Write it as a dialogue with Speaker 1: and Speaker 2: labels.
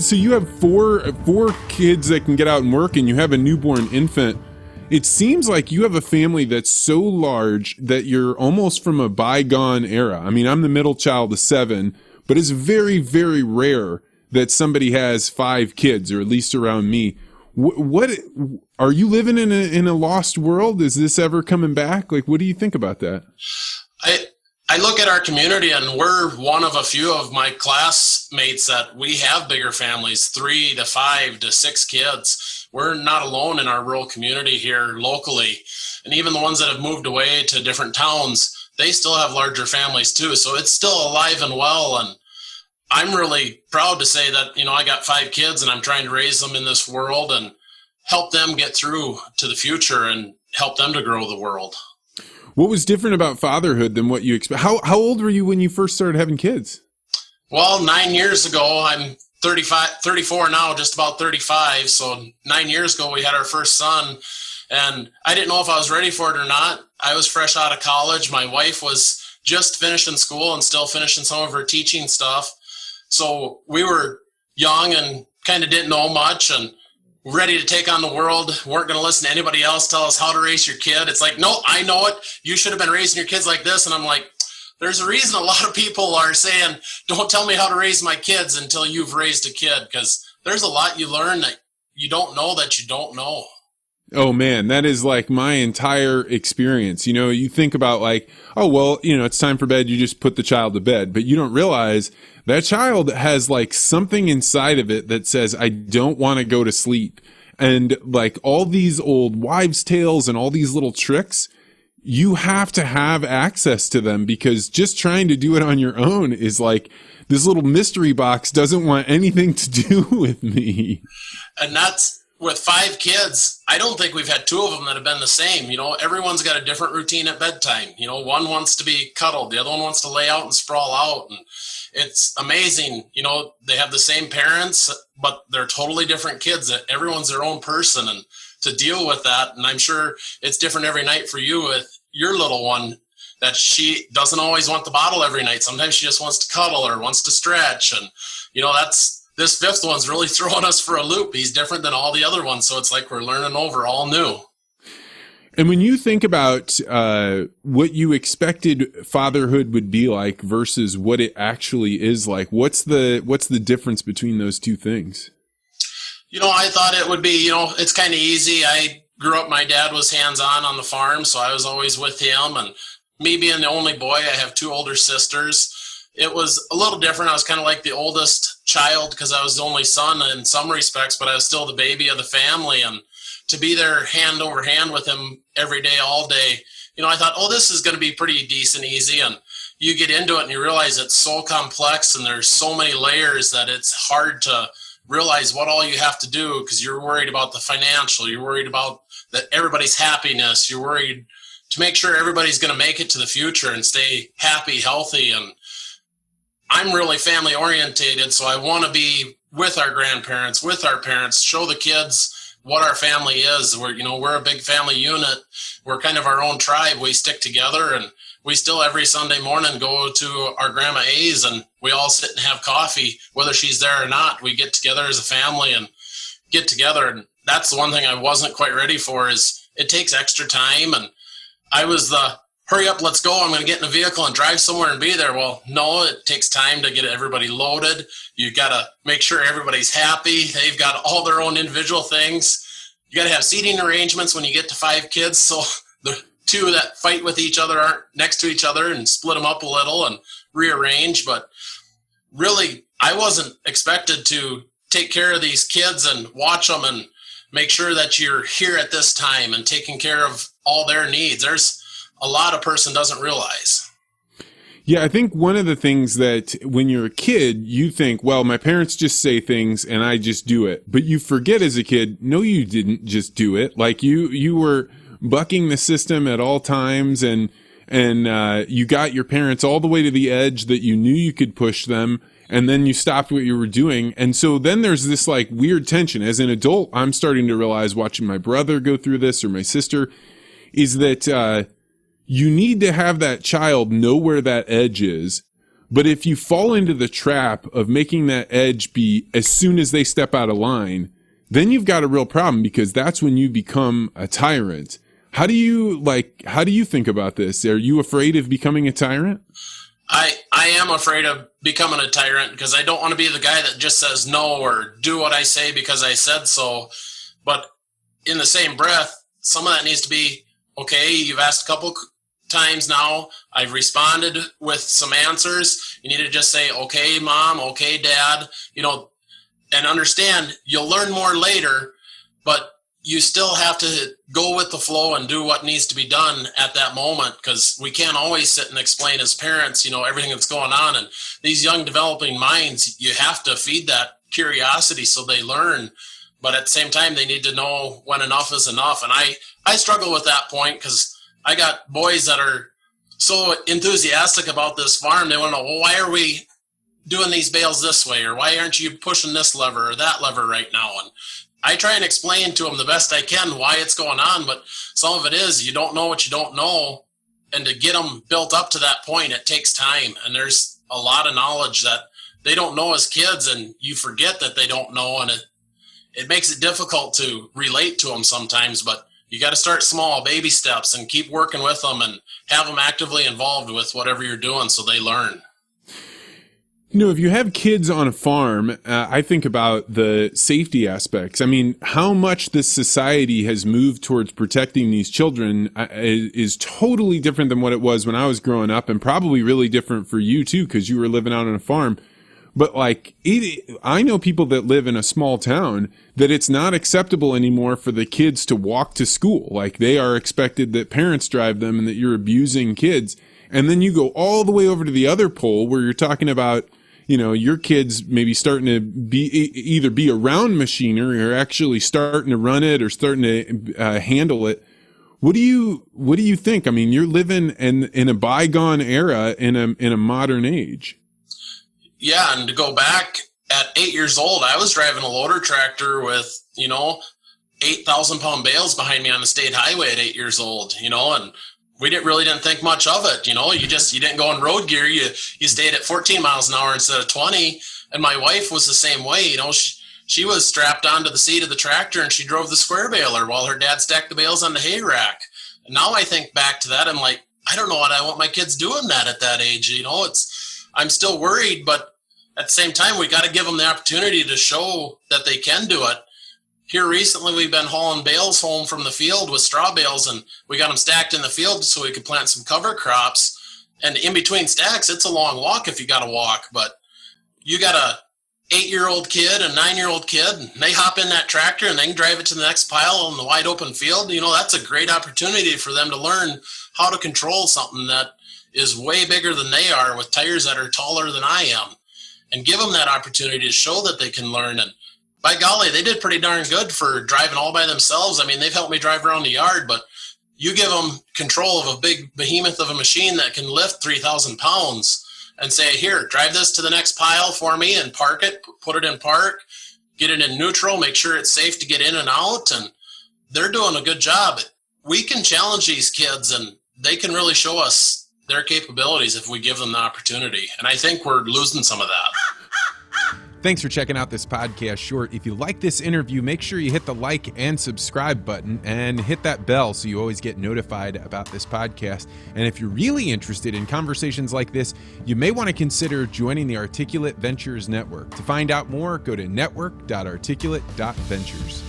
Speaker 1: So you have four kids that can get out and work, and you have a newborn infant. It seems like you have a family that's so large that you're almost from a bygone era. I mean, I'm the middle child of 7, but it's very, very rare that somebody has 5 kids, or at least around me. What are you living in a lost world? Is this ever coming back? Like, what do you think about that?
Speaker 2: I look at our community, and we're one of a few of my classmates that we have bigger families, 3 to 5 to 6 kids. We're not alone in our rural community here locally. And even the ones that have moved away to different towns, they still have larger families too. So it's still alive and well. And I'm really proud to say that, I got 5 kids, and I'm trying to raise them in this world and help them get through to the future and help them to grow the world.
Speaker 1: What was different about fatherhood than what you expect? How old were you when you first started having kids?
Speaker 2: Well, 9 years ago, I'm 34 now, just about 35. So 9 years ago, we had our first son, and I didn't know if I was ready for it or not. I was fresh out of college. My wife was just finishing school and still finishing some of her teaching stuff. So we were young and kind of didn't know much and ready to take on the world, weren't going to listen to anybody else tell us how to raise your kid. It's like, no, I know it. You should have been raising your kids like this. And I'm like, there's a reason a lot of people are saying, don't tell me how to raise my kids until you've raised a kid, because there's a lot you learn that you don't know that you don't know.
Speaker 1: Oh man, that is like my entire experience. You think about like, oh, well, it's time for bed. You just put the child to bed, but you don't realize that child has like something inside of it that says, I don't want to go to sleep. And like all these old wives' tales and all these little tricks, you have to have access to them, because just trying to do it on your own is like, this little mystery box doesn't want anything to do with me.
Speaker 2: And that's with 5 kids. I don't think we've had 2 of them that have been the same. Everyone's got a different routine at bedtime. One wants to be cuddled. The other one wants to lay out and sprawl out. And it's amazing. They have the same parents, but they're totally different kids. Everyone's their own person, and to deal with that. And I'm sure it's different every night for you with your little one, that she doesn't always want the bottle every night. Sometimes she just wants to cuddle or wants to stretch. And, this 5th one's really throwing us for a loop. He's different than all the other ones. So it's like we're learning over all new.
Speaker 1: And when you think about what you expected fatherhood would be like versus what it actually is like, what's the difference between those two things?
Speaker 2: I thought it would be, it's kind of easy. I grew up, my dad was hands-on on the farm, so I was always with him. And me being the only boy, I have 2 older sisters. It was a little different. I was kind of like the oldest child because I was the only son in some respects, but I was still the baby of the family. And to be there hand over hand with him every day, all day, I thought, oh, this is going to be pretty decent, easy. And you get into it and you realize it's so complex and there's so many layers that it's hard to realize what all you have to do, because you're worried about the financial, you're worried about everybody's happiness, you're worried to make sure everybody's going to make it to the future and stay happy, healthy. And I'm really family orientated, so I want to be with our grandparents, with our parents, show the kids what our family is. We're a big family unit. We're kind of our own tribe. We stick together, and we still every Sunday morning go to our Grandma A's, and we all sit and have coffee, whether she's there or not. We get together as a family and get together. And that's the one thing I wasn't quite ready for, is it takes extra time. And I was the hurry up, let's go, I'm going to get in a vehicle and drive somewhere and be there. Well, no, it takes time to get everybody loaded. You got to make sure everybody's happy. They've got all their own individual things. You got to have seating arrangements when you get to 5 kids, so the 2 that fight with each other aren't next to each other, and split them up a little and rearrange. But really, I wasn't expected to take care of these kids and watch them and make sure that you're here at this time and taking care of all their needs. There's a lot a person doesn't realize.
Speaker 1: Yeah, I think one of the things that when you're a kid, you think, well, my parents just say things and I just do it. But you forget as a kid, no, you didn't just do it. Like you were bucking the system at all times, and you got your parents all the way to the edge that you knew you could push them, and then you stopped what you were doing. And so then there's this like weird tension. As an adult, I'm starting to realize, watching my brother go through this, or my sister, is that you need to have that child know where that edge is, But if you fall into the trap of making that edge be as soon as they step out of line, then you've got a real problem, because that's when you become a tyrant. How do you think about this? Are you afraid of becoming a tyrant?
Speaker 2: I am afraid of becoming a tyrant, because I don't want to be the guy that just says no or do what I say because I said so. But in the same breath, some of that needs to be, okay, you've asked a couple times now, I've responded with some answers. You need to just say, okay, mom, okay, dad, and understand you'll learn more later, but you still have to go with the flow and do what needs to be done at that moment, because we can't always sit and explain as parents, everything that's going on. And these young developing minds, you have to feed that curiosity so they learn. But at the same time, they need to know when enough is enough. And I struggle with that point, because I got boys that are so enthusiastic about this farm. They want to know, well, why are we doing these bales this way? Or why aren't you pushing this lever or that lever right now? And I try and explain to them the best I can why it's going on, but some of it is you don't know what you don't know. And to get them built up to that point, it takes time. And there's a lot of knowledge that they don't know as kids, and you forget that they don't know. And it makes it difficult to relate to them sometimes, but you got to start small, baby steps, and keep working with them and have them actively involved with whatever you're doing so they learn.
Speaker 1: If you have kids on a farm, I think about the safety aspects. I mean, how much this society has moved towards protecting these children is totally different than what it was when I was growing up, and probably really different for you too, because you were living out on a farm. But I know people that live in a small town that it's not acceptable anymore for the kids to walk to school. Like, they are expected that parents drive them, and that you're abusing kids. And then you go all the way over to the other pole where you're talking about, your kids maybe starting to either be around machinery or actually starting to run it or starting to handle it. What do you think? I mean, you're living in a bygone era in a modern age.
Speaker 2: Yeah, and to go back, at 8 years old, I was driving a loader tractor with 8,000-pound bales behind me on the state highway at 8 years old. And we didn't think much of it. You didn't go in road gear. You stayed at 14 miles an hour instead of 20. And my wife was the same way. She was strapped onto the seat of the tractor, and she drove the square baler while her dad stacked the bales on the hay rack. And now I think back to that, I'm like, I don't know what I want my kids doing that at that age. I'm still worried, but at the same time, we got to give them the opportunity to show that they can do it. Here recently, we've been hauling bales home from the field with straw bales, and we got them stacked in the field so we could plant some cover crops. And in between stacks, it's a long walk if you got to walk. But you got a 8-year-old kid, a 9-year-old kid, and they hop in that tractor and they can drive it to the next pile in the wide open field. That's a great opportunity for them to learn how to control something that is way bigger than they are, with tires that are taller than I am, and give them that opportunity to show that they can learn. And by golly, they did pretty darn good for driving all by themselves. I mean, they've helped me drive around the yard, but you give them control of a big behemoth of a machine that can lift 3,000 pounds and say, here, drive this to the next pile for me and park it, put it in park, get it in neutral, make sure it's safe to get in and out. And they're doing a good job. We can challenge these kids, and they can really show us their capabilities if we give them the opportunity. And I think we're losing some of that.
Speaker 1: Thanks for checking out this podcast short. If you like this interview, make sure you hit the like and subscribe button and hit that bell so you always get notified about this podcast. And if you're really interested in conversations like this, you may want to consider joining the Articulate Ventures Network. To find out more, go to network.articulate.ventures.